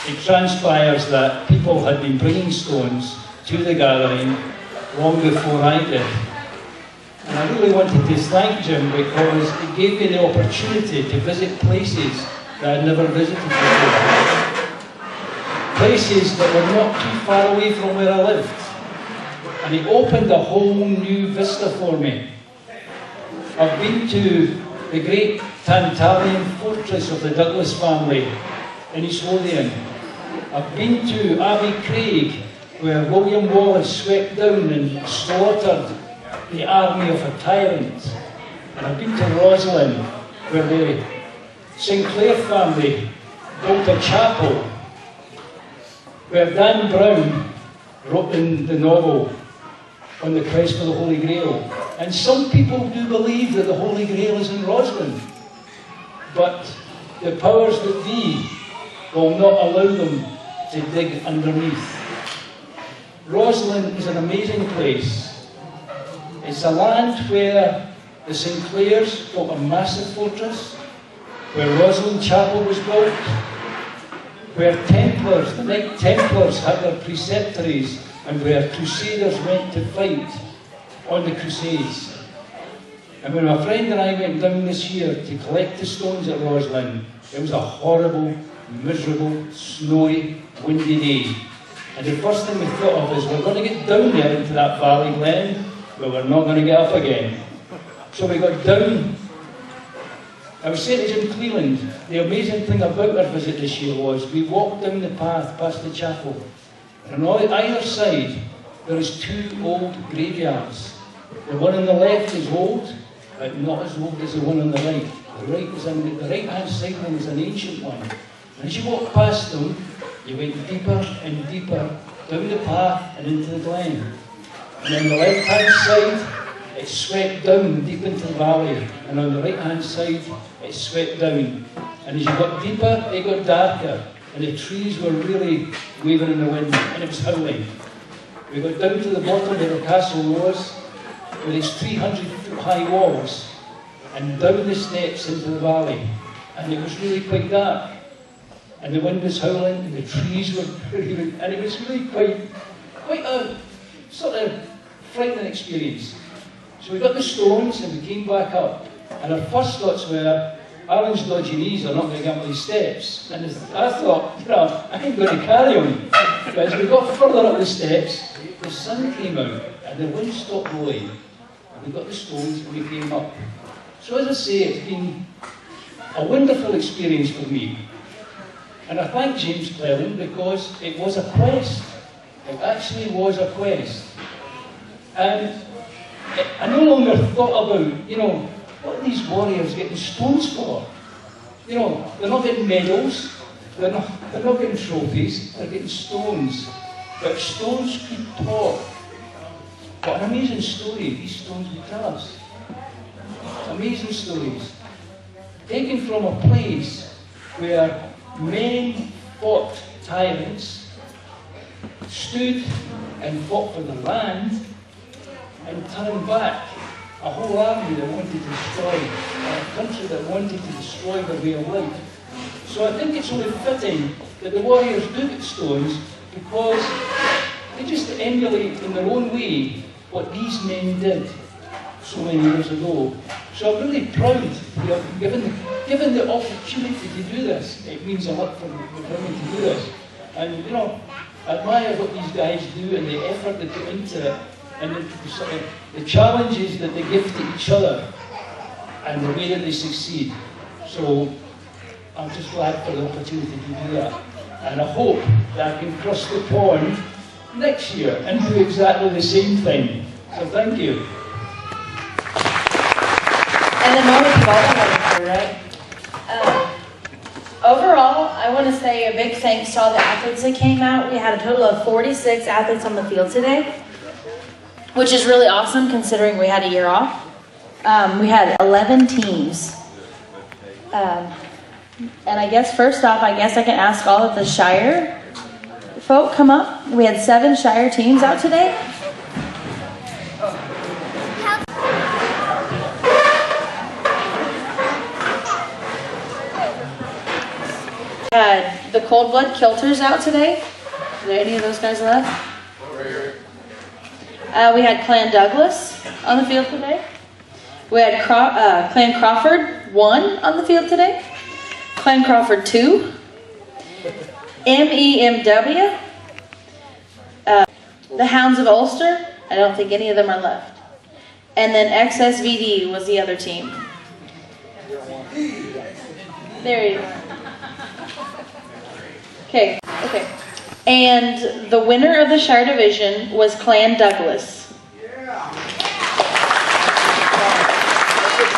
it transpires that people had been bringing stones to the gathering long before I did. And I really wanted to thank Jim because it gave me the opportunity to visit places that I'd never visited before. Places that were not too far away from where I lived. And it opened a whole new vista for me. I've been to the great Tantalian fortress of the Douglas family in East Lothian. I've been to Abbey Craig, where William Wallace swept down and slaughtered the army of a tyrant. And I've been to Roslin, where the Sinclair family built a chapel, where Dan Brown wrote in the novel On the Quest for the Holy Grail. And some people do believe that the Holy Grail is in Roslin, but the powers that be will not allow them to dig underneath. Roslin is an amazing place. It's a land where the Sinclairs built a massive fortress, where Roslin Chapel was built, where Templars, the Knight Templars had their preceptories, and where Crusaders went to fight on the Crusades. And when my friend and I went down this year to collect the stones at Roslin, it was a horrible, miserable, snowy, windy day. And the first thing we thought of is, we're going to get down there into that valley glen, but we're not going to get up again. So we got down. I was saying to Jim Cleland, the amazing thing about our visit this year was we walked down the path past the chapel, and on either side there is two old graveyards. The one on the left is old, but not as old as the one on the right. The right-hand side one is an ancient one. And as you walk past them, you went deeper and deeper down the path and into the glen. And on the left-hand side, it swept down deep into the valley, and on the right-hand side, it swept down. And as you got deeper, it got darker, and the trees were really waving in the wind, and it was howling. We got down to the bottom where the castle was, with its 300-foot-high walls, and down the steps into the valley. And it was really quite dark, and the wind was howling, and the trees were moving, and it was really quite a sort of frightening experience. So we got the stones and we came back up, and our first thoughts were, Alan's dodgy knees are not going to get up these steps. And I thought, I ain't going to carry on. But as we got further up the steps, the sun came out and the wind stopped blowing. And we got the stones and we came up. So as I say, it's been a wonderful experience for me. And I thank James Cleland because it was a quest. It actually was a quest. And I no longer thought about, what are these warriors getting stones for? They're not getting medals, they're not getting trophies, they're getting stones. But stones could talk. What an amazing story these stones would tell us. Amazing stories. Taken from a place where men fought tyrants, stood and fought for the land, and turned back a whole army that wanted to destroy, a country that wanted to destroy their way of life. So I think it's only fitting that the warriors do get stones because they just emulate in their own way what these men did so many years ago. So I'm really proud to be given the opportunity to do this. It means a lot for me to do this. And I admire what these guys do and the effort they put into it, and the challenges that they give to each other, and the way that they succeed. So I'm just glad for the opportunity to do that. And I hope that I can cross the pond next year and do exactly the same thing. So thank you. And the moment you've all been waiting for, right? Overall, I want to say a big thanks to all the athletes that came out. We had a total of 46 athletes on the field today, which is really awesome considering we had a year off. We had 11 teams. And I guess first off, I can ask all of the Shire folk come up. We had 7 Shire teams out today. We had the Cold Blood Kilters out today. Are there any of those guys left? We had Clan Douglas on the field today. We had Clan Crawford 1 on the field today. Clan Crawford 2. MEMW. The Hounds of Ulster. I don't think any of them are left. And then XSVD was the other team. There you go. Okay. And the winner of the Shire Division was Clan Douglas.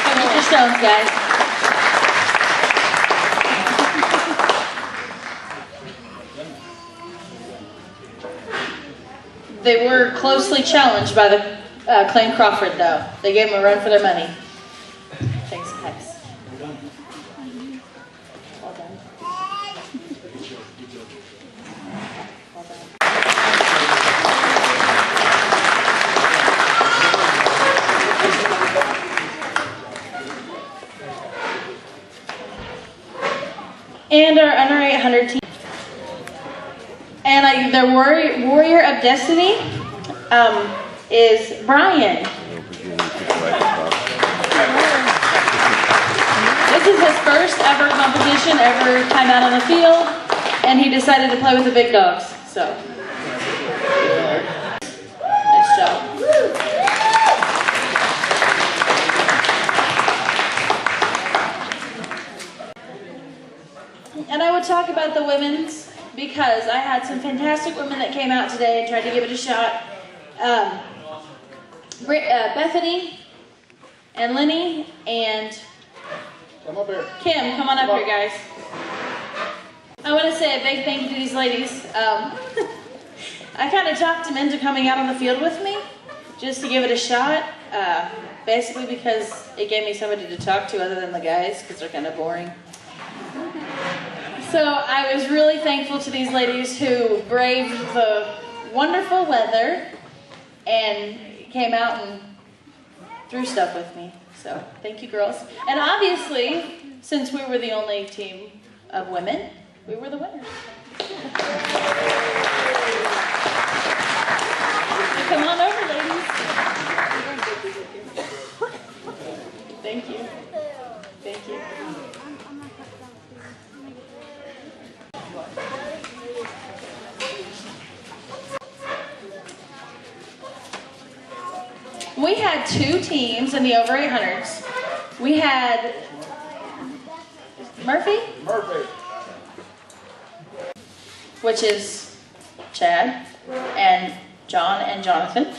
Come with your stones, guys. They were closely challenged by the Clan Crawford, though. They gave them a run for their money. Thanks, guys. Well done. Well done. And our under 800 team. And the Warrior of Destiny is Brian. This is his first ever competition, ever time out on the field, and he decided to play with the big dogs. So, nice job. And I would talk about the women's because I had some fantastic women that came out today and tried to give it a shot. Bethany and Lenny and Kim, come on up here, guys. I want to say a big thank you to these ladies. I kind of talked them into coming out on the field with me just to give it a shot, basically because it gave me somebody to talk to other than the guys because they're kind of boring. So I was really thankful to these ladies who braved the wonderful weather and came out and threw stuff with me. So thank you, girls. And obviously, since we were the only team of women, we were the winners. Come on over, ladies. Thank you. Thank you. We had 2 teams in the over 800s. We had Murphy, which is Chad and John and Jonathan.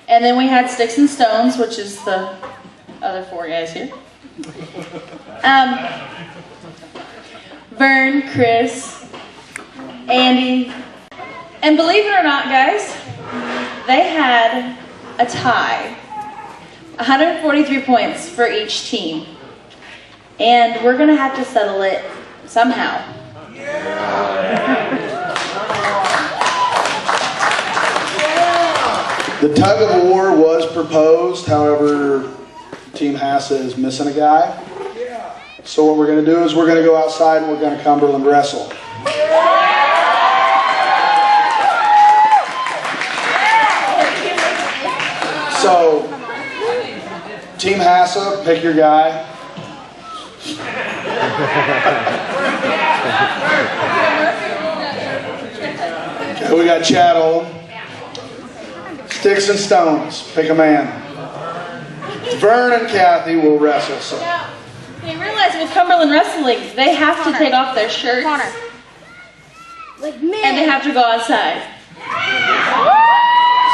And then we had Sticks and Stones, which is the other 4 guys here. Vern, Chris, Andy. And believe it or not, guys, they had a tie. 143 points for each team. And we're going to have to settle it somehow. The tug of war was proposed, however, Team Hassa is missing a guy. So what we're going to do is we're going to go outside and we're going to Cumberland wrestle. So, Team Hassa, pick your guy. Okay, we got Chattel. Sticks and Stones, pick a man. Vern and Kathy will wrestle. So. Now, you realize with Cumberland Wrestling, they have to take off their shirts. And they have to go outside.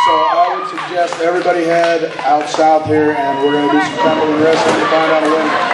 So I would suggest everybody head out south here and we're going to do some Cumberland wrestling to find out a winner.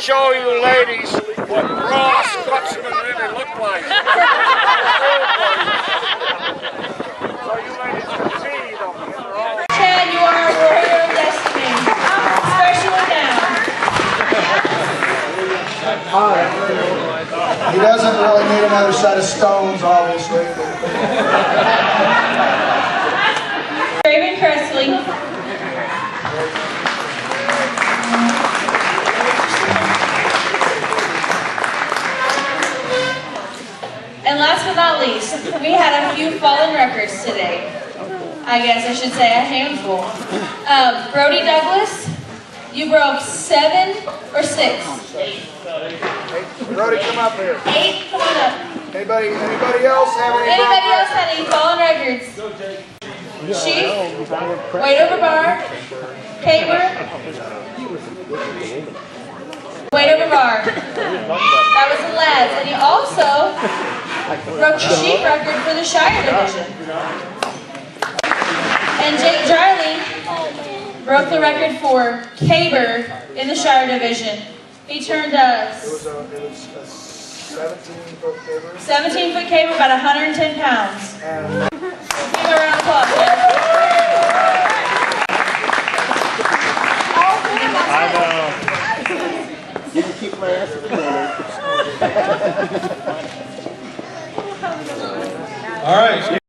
show you ladies what raw Scotsmen really look like. So you ladies can see them. Chad, you are a warrior of destiny, especially now. He doesn't really need another set of stones, obviously. Raven Cressley. And last but not least, we had a few fallen records today. I guess I should say a handful. Brody Douglas, you broke 7 or 6? Brody, come up here. 8, come on up. Anybody else have any? Anybody else had any fallen records? Chief, weight over bar, Caber, weight over bar. That was the lads. And he also broke the sheep record for the Shire division. And Jake Dryling broke the record for Caber in the Shire division. He turned It was a 17-foot caber. 17-foot caber, about 110 pounds. And Give him a round of applause. I know. You can keep my ass in the All right.